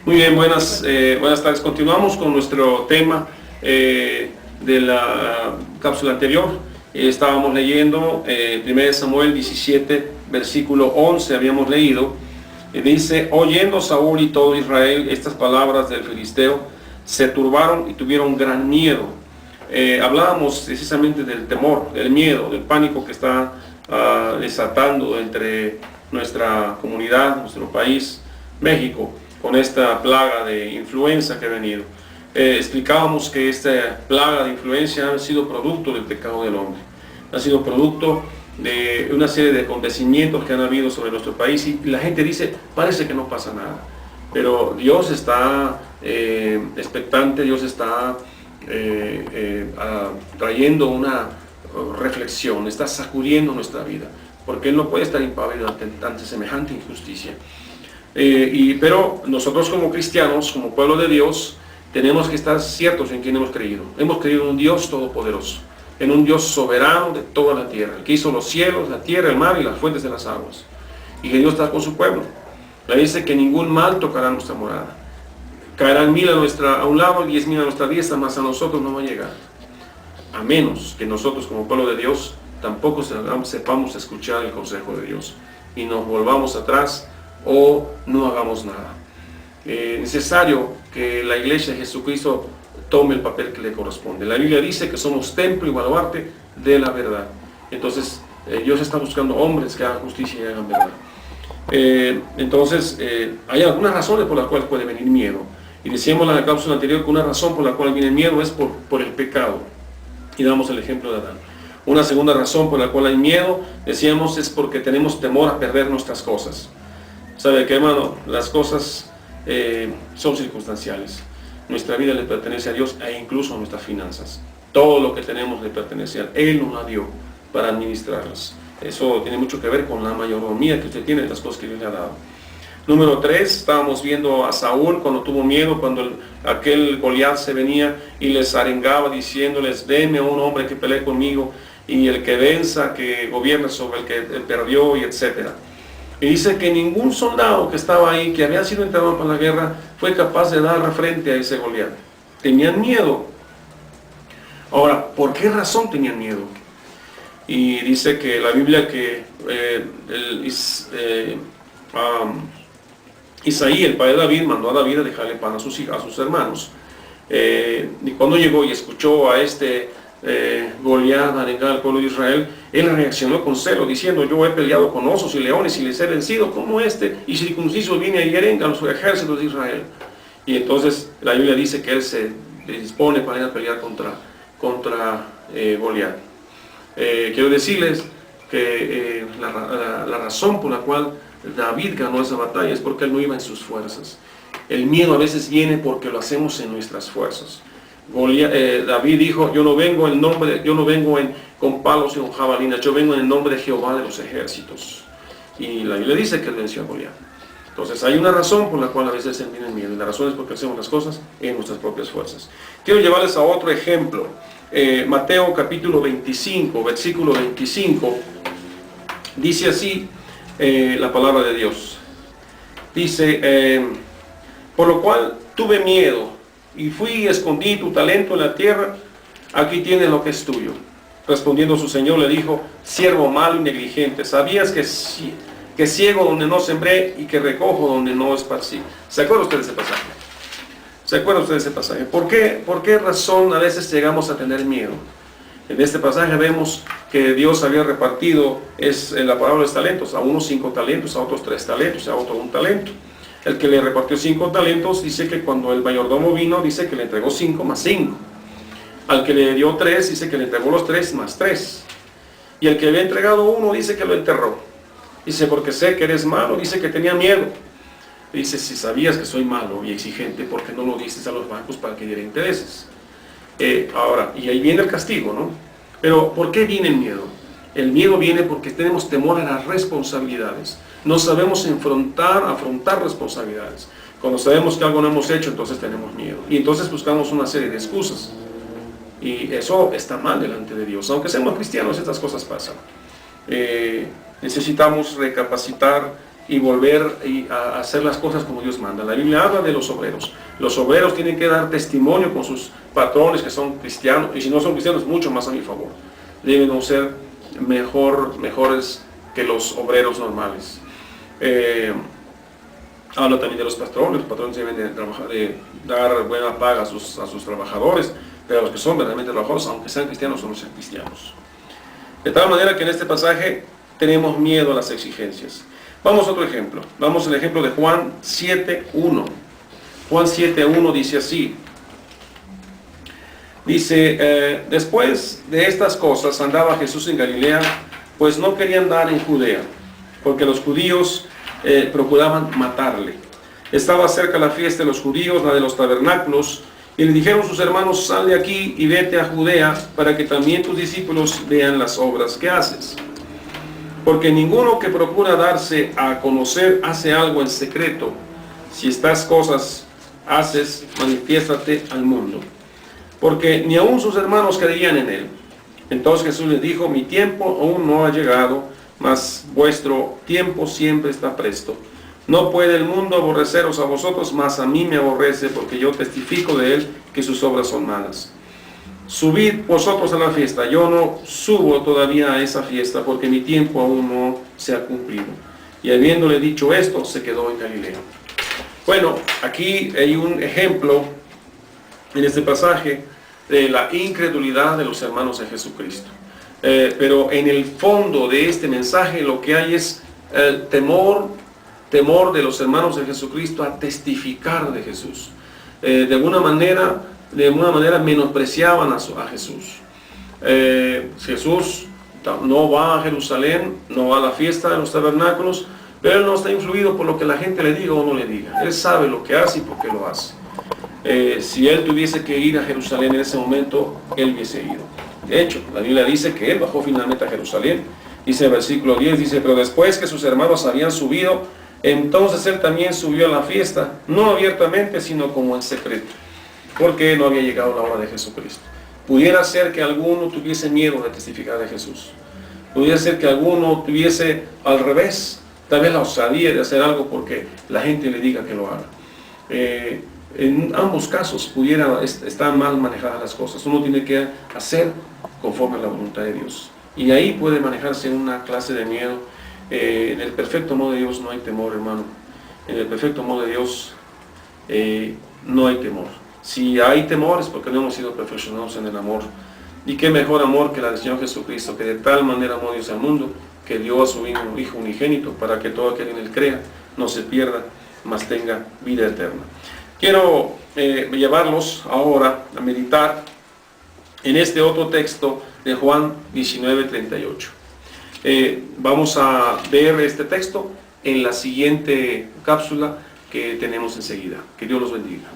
Muy bien, buenas tardes. Continuamos con nuestro tema de la cápsula anterior. Estábamos leyendo 1 Samuel 17, versículo 11, habíamos leído. Dice: oyendo Saúl y todo Israel estas palabras del filisteo, se turbaron y tuvieron gran miedo. Hablábamos precisamente del temor, del miedo, del pánico que está desatando entre nuestra comunidad, nuestro país, México, con esta plaga de influenza que ha venido. Explicábamos que esta plaga de influenza ha sido producto del pecado del hombre, ha sido producto de una serie de acontecimientos que han habido sobre nuestro país, y la gente dice, parece que no pasa nada, pero Dios está expectante, Dios está trayendo una reflexión, está sacudiendo nuestra vida, porque Él no puede estar impávido ante semejante injusticia. Pero nosotros como cristianos, como pueblo de Dios, tenemos que estar ciertos en quién hemos creído. Hemos creído en un Dios todopoderoso, en un Dios soberano de toda la tierra, el que hizo los cielos, la tierra, el mar y las fuentes de las aguas, y que Dios está con su pueblo. Le dice que ningún mal tocará nuestra morada. Caerán 1000 a un lado y 10.000 a nuestra diestra, mas a nosotros no va a llegar, a menos que nosotros como pueblo de Dios tampoco sepamos escuchar el consejo de Dios y nos volvamos atrás o no hagamos nada. Es necesario que la iglesia de Jesucristo tome el papel que le corresponde. La Biblia dice que somos templo y baluarte de la verdad. Entonces Dios está buscando hombres que hagan justicia y hagan verdad. Hay algunas razones por las cuales puede venir miedo, y decíamos en la cápsula anterior que una razón por la cual viene el miedo es por el pecado, y damos el ejemplo de Adán. Una segunda razón por la cual hay miedo, decíamos, es porque tenemos temor a perder nuestras cosas. ¿Sabe qué, hermano? Las cosas son circunstanciales. Nuestra vida le pertenece a Dios, e incluso a nuestras finanzas. Todo lo que tenemos le pertenece a Él. Él nos la dio para administrarlas. Eso tiene mucho que ver con la mayordomía que usted tiene de las cosas que Dios le ha dado. Número 3, estábamos viendo a Saúl cuando tuvo miedo, cuando aquel Goliat se venía y les arengaba diciéndoles: denme a un hombre que pelee conmigo, y el que venza, que gobierne sobre el que perdió, y etcétera. Y dice que ningún soldado que estaba ahí, que había sido entrenado para la guerra, fue capaz de dar frente a ese Goliat. Tenían miedo. Ahora, ¿por qué razón tenían miedo? Y dice que la Biblia que Isaí, el padre de David, mandó a David a dejarle pan a sus hermanos. Y cuando llegó y escuchó a este Goliat arengar al pueblo de Israel, él reaccionó con celo, diciendo: yo he peleado con osos y leones y les he vencido, como y circunciso viene y arenga a los ejércitos de Israel. Y entonces la Biblia dice que él se dispone para ir a pelear contra Goliat. Quiero decirles que la razón por la cual David ganó esa batalla es porque él no iba en sus fuerzas. El miedo a veces viene porque lo hacemos en nuestras fuerzas. David dijo: yo no vengo con palos y con jabalinas, yo vengo en el nombre de Jehová de los ejércitos. Y la Biblia dice que él venció a Goliat. Entonces hay una razón por la cual a veces se viene el miedo, y la razón es porque hacemos las cosas en nuestras propias fuerzas. Quiero llevarles a otro ejemplo. Mateo capítulo 25, versículo 25, dice así la palabra de Dios. Dice: por lo cual tuve miedo, y fui y escondí tu talento en la tierra, aquí tienes lo que es tuyo. Respondiendo su señor le dijo: siervo malo y negligente, sabías que ciego donde no sembré y que recojo donde no esparcí. ¿Se acuerdan ustedes de ese pasaje? ¿Se acuerdan ustedes de ese pasaje? ¿Por qué razón a veces llegamos a tener miedo? En este pasaje vemos que Dios había repartido, en la parábola de los talentos, a unos 5 talentos, a otros 3 talentos, a otro 1 talento. El que le repartió 5 talentos dice que cuando el mayordomo vino, dice que le entregó 5 más 5. Al que le dio 3, dice que le entregó los 3 más 3. Y el que le había entregado 1, dice que lo enterró. Dice: porque sé que eres malo. Dice que tenía miedo. Dice: si sabías que soy malo y exigente, ¿por qué no lo diste a los bancos para que diera intereses? Ahora, y ahí viene el castigo, ¿no? Pero ¿por qué viene el miedo? El miedo viene porque tenemos temor a las responsabilidades. No sabemos afrontar responsabilidades. Cuando sabemos que algo no hemos hecho, entonces tenemos miedo. Y entonces buscamos una serie de excusas. Y eso está mal delante de Dios. Aunque seamos cristianos, estas cosas pasan. Necesitamos recapacitar y volver a hacer las cosas como Dios manda. La Biblia habla de los obreros. Los obreros tienen que dar testimonio con sus patrones que son cristianos, y si no son cristianos, mucho más a mi favor. Deben ser mejores que los obreros normales. Habla también de los patrones deben de dar buena paga a sus trabajadores, pero los que son verdaderamente trabajadores, aunque sean cristianos o no sean cristianos. De tal manera que en este pasaje tenemos miedo a las exigencias. Vamos a otro ejemplo. Vamos al ejemplo de Juan 7:1. Juan 7:1 dice así. Dice, después de estas cosas andaba Jesús en Galilea, pues no quería andar en Judea, porque los judíos procuraban matarle. Estaba cerca la fiesta de los judíos, la de los tabernáculos, y le dijeron sus hermanos, sal de aquí y vete a Judea, para que también tus discípulos vean las obras que haces. Porque ninguno que procura darse a conocer hace algo en secreto. Si estas cosas haces, manifiéstate al mundo. Porque ni aun sus hermanos creían en él. Entonces Jesús les dijo, mi tiempo aún no ha llegado, mas vuestro tiempo siempre está presto. No puede el mundo aborreceros a vosotros, mas a mí me aborrece, porque yo testifico de él que sus obras son malas. Subid vosotros a la fiesta, yo no subo todavía a esa fiesta, porque mi tiempo aún no se ha cumplido. Y habiéndole dicho esto, se quedó en Galilea. Bueno, aquí hay un ejemplo en este pasaje de la incredulidad de los hermanos de Jesucristo. Pero en el fondo de este mensaje lo que hay es el temor de los hermanos de Jesucristo a testificar de Jesús. De alguna manera menospreciaban a Jesús. Jesús no va a Jerusalén, no va a la fiesta de los tabernáculos, pero él no está influido por lo que la gente le diga o no le diga. Él sabe lo que hace y por qué lo hace. Si él tuviese que ir a Jerusalén en ese momento, él hubiese ido. De hecho, la Biblia dice que él bajó finalmente a Jerusalén. Dice el versículo 10, dice, pero después que sus hermanos habían subido, entonces él también subió a la fiesta, no abiertamente, sino como en secreto, porque no había llegado la hora de Jesucristo. Pudiera ser que alguno tuviese miedo de testificar de Jesús. Pudiera ser que alguno tuviese al revés, tal vez la osadía de hacer algo porque la gente le diga que lo haga. En ambos casos están mal manejadas las cosas. Uno tiene que hacer conforme a la voluntad de Dios. Y ahí puede manejarse una clase de miedo. En el perfecto amor de Dios no hay temor, hermano. En el perfecto amor de Dios no hay temor. Si hay temor es porque no hemos sido perfeccionados en el amor. Y qué mejor amor que la del Señor Jesucristo, que de tal manera amó Dios al mundo, que dio a su Hijo unigénito, para que todo aquel en él crea no se pierda, mas tenga vida eterna. Quiero llevarlos ahora a meditar en este otro texto de Juan 19:38. Vamos a ver este texto en la siguiente cápsula que tenemos enseguida. Que Dios los bendiga.